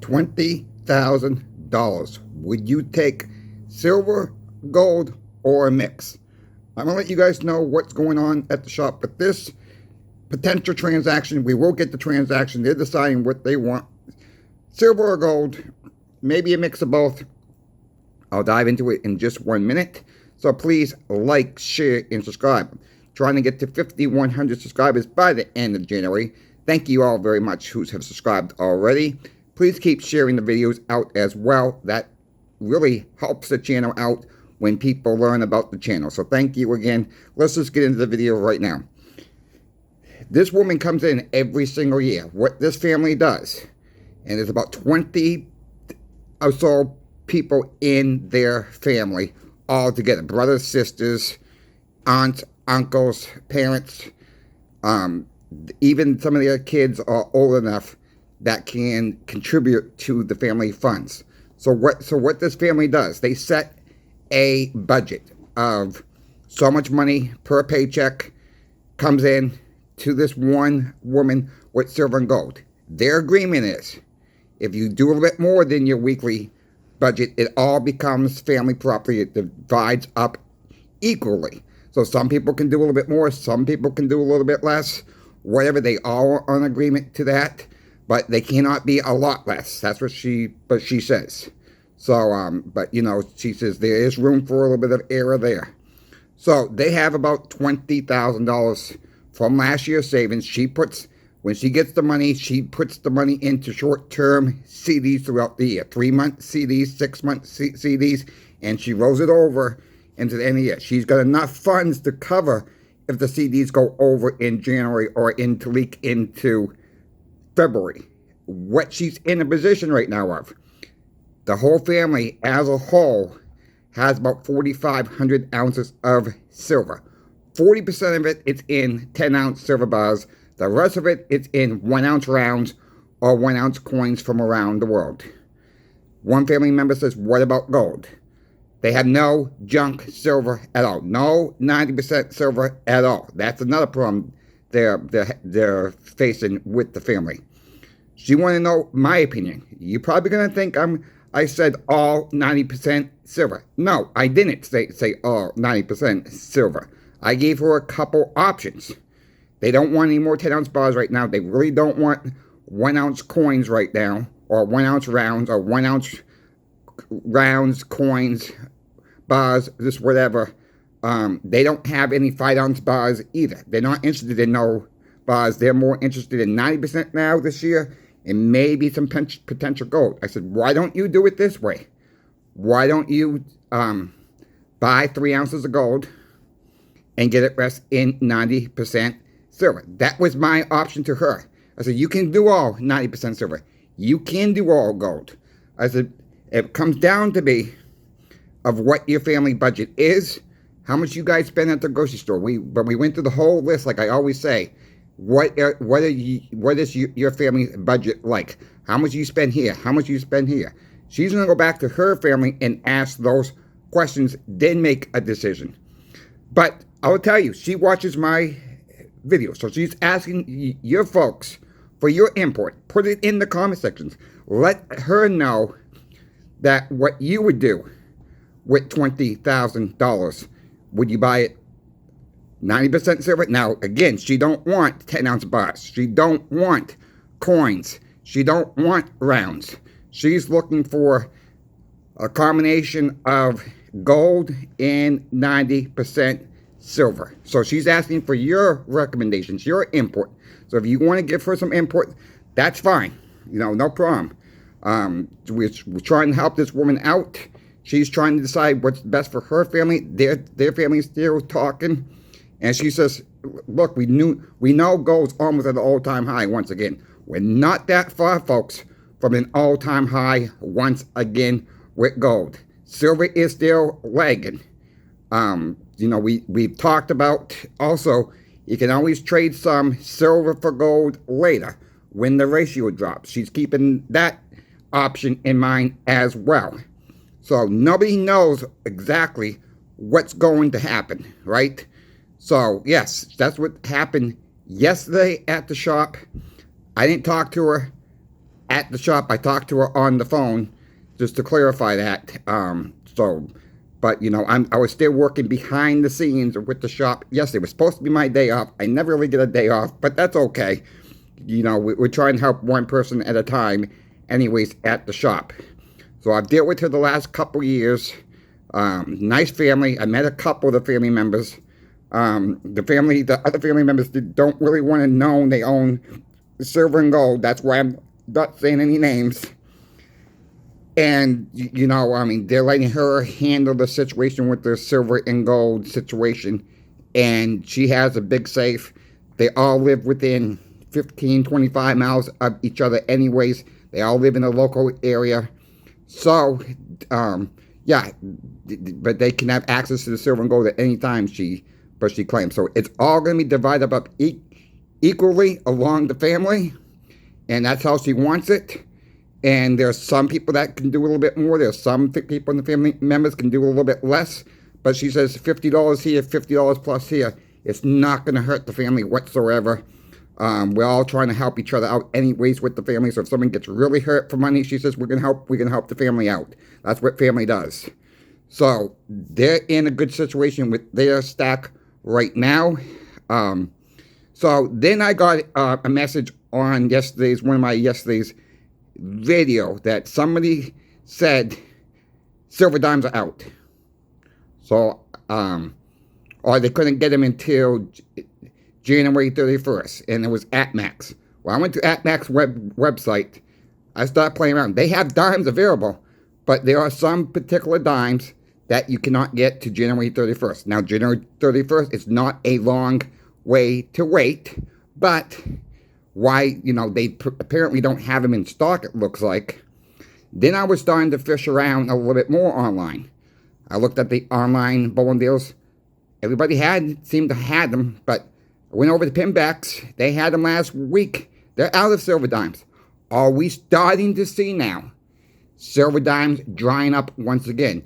$20,000. Would you take silver, gold, or a mix? I'm going to let you guys know what's going on at the shop. But this potential transaction, we will get the transaction. They're deciding what they want. Silver or gold, maybe a mix of both. I'll dive into it in just 1 minute. So please like, share, and subscribe. Trying to get to 5,100 subscribers by the end of January. Thank you all very much who have subscribed already. Please keep sharing the videos out as well. That really helps the channel out when people learn about the channel. So thank you again. Let's just get into the video right now. This woman comes in every single year. What this family does, and there's about 20 or so people in their family all together. Brothers, sisters, aunts, uncles, parents. Even some of their kids are old enough that can contribute to the family funds. So what this family does, they set a budget of so much money per paycheck comes in to this one woman with silver and gold. Their agreement is, if you do a little bit more than your weekly budget, it all becomes family property. It divides up equally. So some people can do a little bit more, some people can do a little bit less, whatever. They all are in agreement to that, but they cannot be a lot less. That's what she says. So, but you know, she says there is room for a little bit of error there. So they have about $20,000 from last year's savings. When she gets the money, she puts the money into short-term CDs throughout the year. 3-month CDs, 6-month CDs, and she rolls it over into the end of the year. She's got enough funds to cover if the CDs go over in January or leak into February. What she's in a position right now of, the whole family as a whole has about 4,500 ounces of silver. 40% of it is in 10-ounce silver bars. The rest of it is in 1-ounce rounds or 1-ounce coins from around the world. One family member says, what about gold? They have no junk silver at all. No 90% silver at all. That's another problem they're facing with the family. She wanted to know my opinion. You're probably going to think I said all 90% silver. No, I didn't say all 90% silver. I gave her a couple options. They don't want any more 10-ounce bars right now. They really don't want 1-ounce coins right now, or 1-ounce rounds, or 1-ounce rounds, coins, bars, just whatever. They don't have any 5-ounce bars either. They're not interested in no bars. They're more interested in 90% now this year, and maybe some potential gold. I said, why don't you do it this way? Why don't you buy 3 ounces of gold and get it rest in 90% silver? That was my option to her. I said, you can do all 90% silver. You can do all gold. I said, it comes down to be of what your family budget is, how much you guys spend at the grocery store. But we went through the whole list, like I always say. What is your family budget like? How much you spend here? How much you spend here? She's going to go back to her family and ask those questions, then make a decision. But I will tell you, she watches my videos, so she's asking your folks for your input. Put it in the comment sections. Let her know that what you would do with $20,000. Would you buy it 90% silver? Now, again, she don't want 10-ounce bars. She don't want coins. She don't want rounds. She's looking for a combination of gold and 90% silver. So she's asking for your recommendations, your input. So if you want to give her some input, that's fine. You know, no problem. We're trying to help this woman out. She's trying to decide what's best for her family. Their family's still talking. And she says, look, we know gold's almost at an all-time high once again. We're not that far, folks, from an all-time high once again with gold. Silver is still lagging. You know, we've talked about also, you can always trade some silver for gold later when the ratio drops. She's keeping that option in mind as well. So nobody knows exactly what's going to happen, right? So yes, that's what happened yesterday at the shop. I didn't talk to her at the shop. I talked to her on the phone just to clarify that. But you know, I was still working behind the scenes with the shop. Yes, it was supposed to be my day off. I never really get a day off, but that's okay. You know, we're trying to help one person at a time, anyways, at the shop. So I've dealt with her the last couple years. Nice family. I met a couple of the family members. The other family members don't really want to know they own silver and gold. That's why I'm not saying any names. And, you know, I mean, they're letting her handle the situation with the silver and gold situation. And she has a big safe. They all live within 15, 25 miles of each other anyways. They all live in a local area. So, yeah, but they can have access to the silver and gold at any time, she claims. So it's all going to be divided up equally along the family, and that's how she wants it. And there's some people that can do a little bit more. There's some people in the family members can do a little bit less. But she says $50 here, $50 plus here. It's not going to hurt the family whatsoever. We're all trying to help each other out anyways with the family. So if someone gets really hurt for money, she says, we're going to help the family out. That's what family does. So they're in a good situation with their stack right now. So then I got a message on one of my yesterday's video that somebody said silver dimes are out. So, or they couldn't get them until January 31st, and it was AtMax. Well, I went to AtMax website. I started playing around. They have dimes available, but there are some particular dimes that you cannot get to January 31st. Now, January 31st is not a long way to wait, but why, you know, they apparently don't have them in stock, it looks like. Then I was starting to fish around a little bit more online. I looked at the online bullion deals. Everybody seemed to have them, but I went over to Pinbacks. They had them last week. They're out of silver dimes. Are we starting to see now silver dimes drying up once again?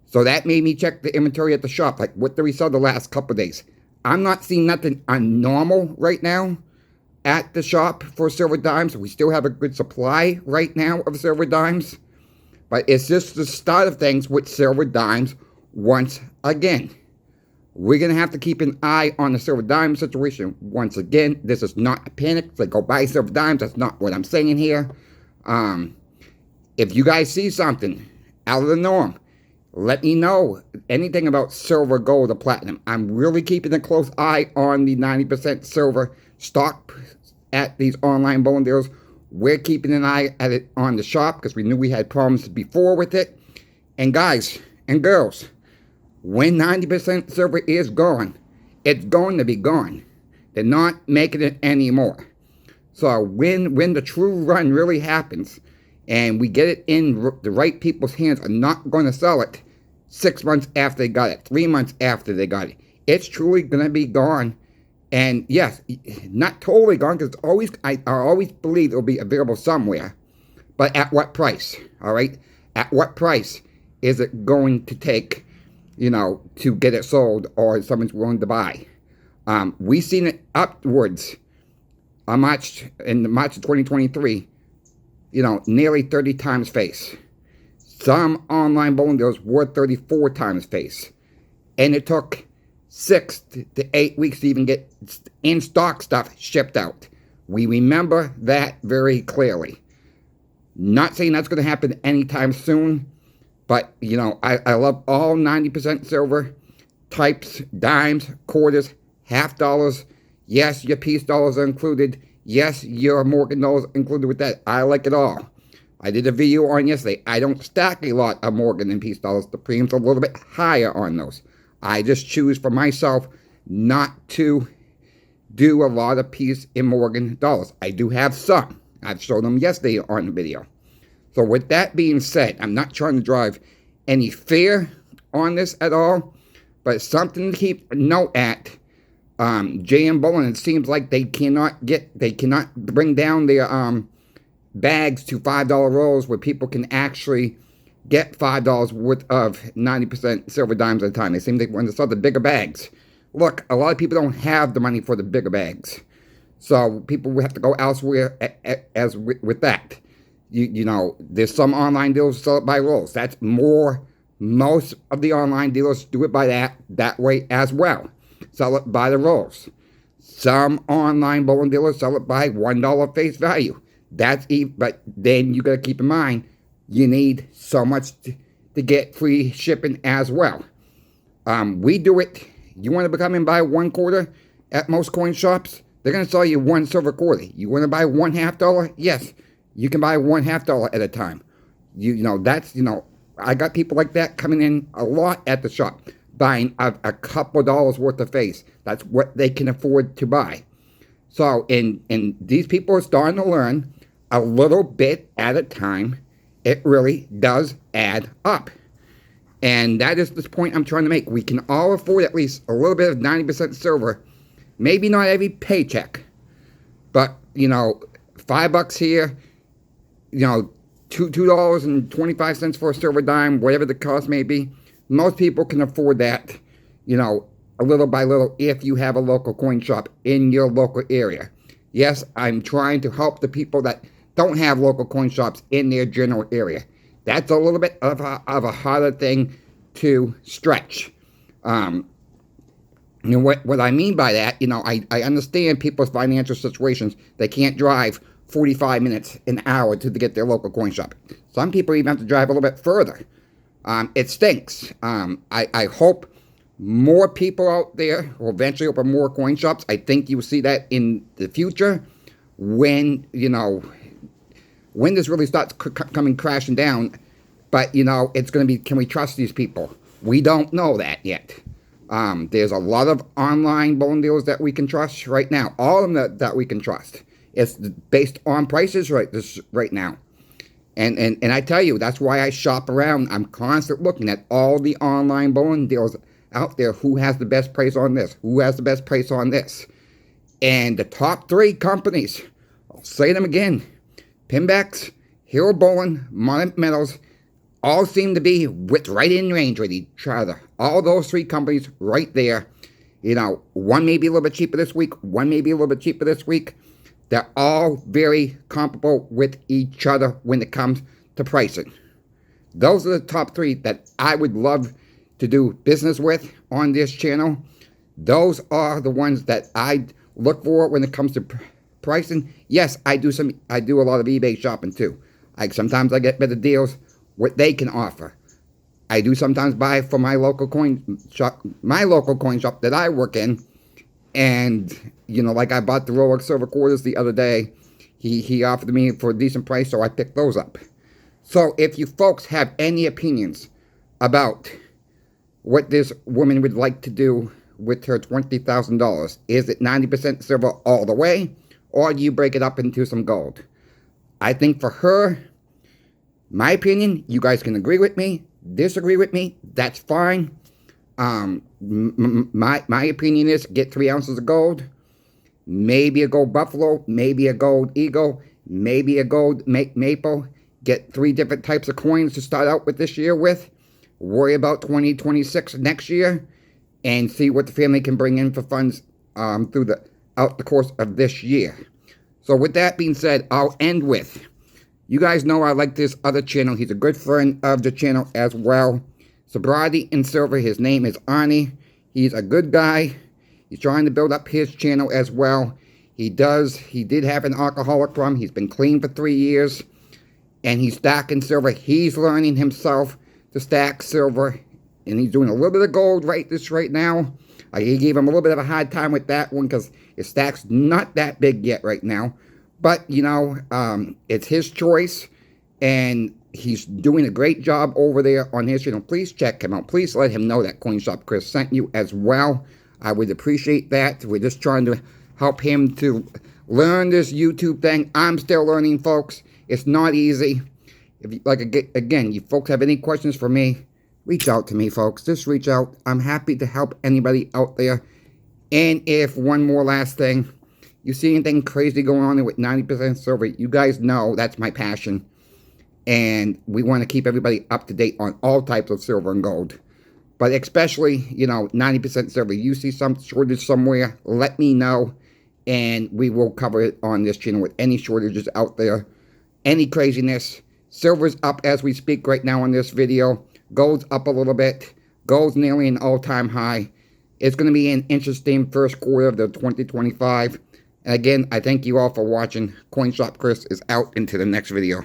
So that made me check the inventory at the shop. Like, what did we sell the last couple of days? I'm not seeing nothing unnormal right now at the shop for silver dimes. We still have a good supply right now of silver dimes. But it's just the start of things with silver dimes once again. We're going to have to keep an eye on the silver dime situation once again. This is not a panic. Like, go buy silver dimes. That's not what I'm saying here. If you guys see something out of the norm, let me know anything about silver, gold, or platinum. I'm really keeping a close eye on the 90% silver stock at these online bullion deals. We're keeping an eye at it on the shop because we knew we had problems before with it. And guys and girls, when 90% silver is gone, it's going to be gone. They're not making it anymore. So when the true run really happens and we get it in the right people's hands, are not going to sell it 6 months after they got it, 3 months after they got it. It's truly going to be gone. And yes, not totally gone, because I always believe it'll be available somewhere. But at what price? All right? At what price is it going to take, you know, to get it sold or someone's willing to buy? We've seen it upwards in March of 2023, you know, nearly 30 times face. Some online bullion deals were 34 times face. And it took 6 to 8 weeks to even get in-stock stuff shipped out. We remember that very clearly. Not saying that's going to happen anytime soon, but, you know, I love all 90% silver types, dimes, quarters, half dollars. Yes, your piece dollars are included. Yes, your Morgan dollars included with that. I like it all. I did a video on yesterday. I don't stack a lot of Morgan and piece dollars. The premium's a little bit higher on those. I just choose for myself not to do a lot of piece in Morgan dollars. I do have some. I've shown them yesterday on the video. So with that being said, I'm not trying to drive any fear on this at all, but something to keep a note at. JM Bullion, it seems like they cannot bring down their bags to $5 rolls where people can actually get $5 worth of 90% silver dimes at a time. They seem to want to sell the bigger bags. Look, a lot of people don't have the money for the bigger bags. So people will have to go elsewhere as with that. You know, there's some online dealers sell it by rolls. That's more. Most of the online dealers do it by that way as well. Sell it by the rolls. Some online bullion dealers sell it by $1 face value. But then you got to keep in mind you need so much to get free shipping as well. We do it. You want to come and buy 1/4 at most coin shops? They're going to sell you 1 silver quarter. You want to buy $1/2? Yes, you can buy $1/2 at a time. I got people like that coming in a lot at the shop, buying a couple dollars worth of face. That's what they can afford to buy. So, and these people are starting to learn a little bit at a time. It really does add up. And that is the point I'm trying to make. We can all afford at least a little bit of 90% silver. Maybe not every paycheck, but, $5 here, $2.25 for a silver dime, whatever the cost may be. Most people can afford that, a little by little if you have a local coin shop in your local area. Yes, I'm trying to help the people that don't have local coin shops in their general area. That's a little bit of a harder thing to stretch. What I mean by that, I understand people's financial situations. They can't drive 45 minutes, an hour to get their local coin shop. Some people even have to drive a little bit further. It stinks. I hope more people out there will eventually open more coin shops. I think you will see that in the future when this really starts coming crashing down. But, it's going to be, can we trust these people? We don't know that yet. There's a lot of online bullion deals that we can trust right now. All of them that we can trust. It's based on prices right now. And I tell you, that's why I shop around. I'm constantly looking at all the online bullion deals out there. Who has the best price on this? Who has the best price on this? And the top 3 companies, I'll say them again, Pinbacks, Hero Bullion, Monarch Metals, all seem to be right in range with each other. All those 3 companies right there. One may be a little bit cheaper this week. One may be a little bit cheaper this week. They're all very comparable with each other when it comes to pricing. Those are the top 3 that I would love to do business with on this channel. Those are the ones that I look for when it comes to pricing. Yes, I do a lot of eBay shopping too. Sometimes I get better deals what they can offer. I do sometimes buy from my local coin shop that I work in. And, like I bought the Rolex silver quarters the other day. He offered me for a decent price, so I picked those up. So if you folks have any opinions about what this woman would like to do with her $20,000, is it 90% silver all the way, or do you break it up into some gold? I think for her, my opinion, you guys can agree with me, disagree with me, that's fine. My opinion is get 3 ounces of gold, maybe a gold buffalo, maybe a gold eagle, maybe a gold maple. Get 3 different types of coins to start out with this year with. Worry about 2026 next year, and see what the family can bring in for funds throughout the course of this year. So with that being said, I'll end with, you guys know I like this other channel. He's a good friend of the channel as well. Sobriety in Silver. His name is Arnie. He's a good guy. He's trying to build up his channel as well. He did have an alcoholic problem. He's been clean for 3 years. And he's stacking silver. He's learning himself to stack silver. And he's doing a little bit of gold right now. I gave him a little bit of a hard time with that one because his stack's not that big yet right now. But, it's his choice. And he's doing a great job over there on his channel. Please check him out. Please let him know that Coin Shop Chris sent you as well. I would appreciate that. We're just trying to help him to learn this YouTube thing. I'm still learning, folks. It's not easy. If you, again, you folks have any questions for me, reach out to me, folks. Just reach out. I'm happy to help anybody out there. And if one more last thing, you see anything crazy going on with 90% silver, you guys know that's my passion. And we want to keep everybody up to date on all types of silver and gold. But especially, 90% silver. You see some shortage somewhere, let me know. And we will cover it on this channel with any shortages out there. any craziness. Silver's up as we speak right now in this video. Gold's up a little bit. Gold's nearly an all-time high. It's going to be an interesting first quarter of the 2025. And again, I thank you all for watching. CoinShop Chris is out into the next video.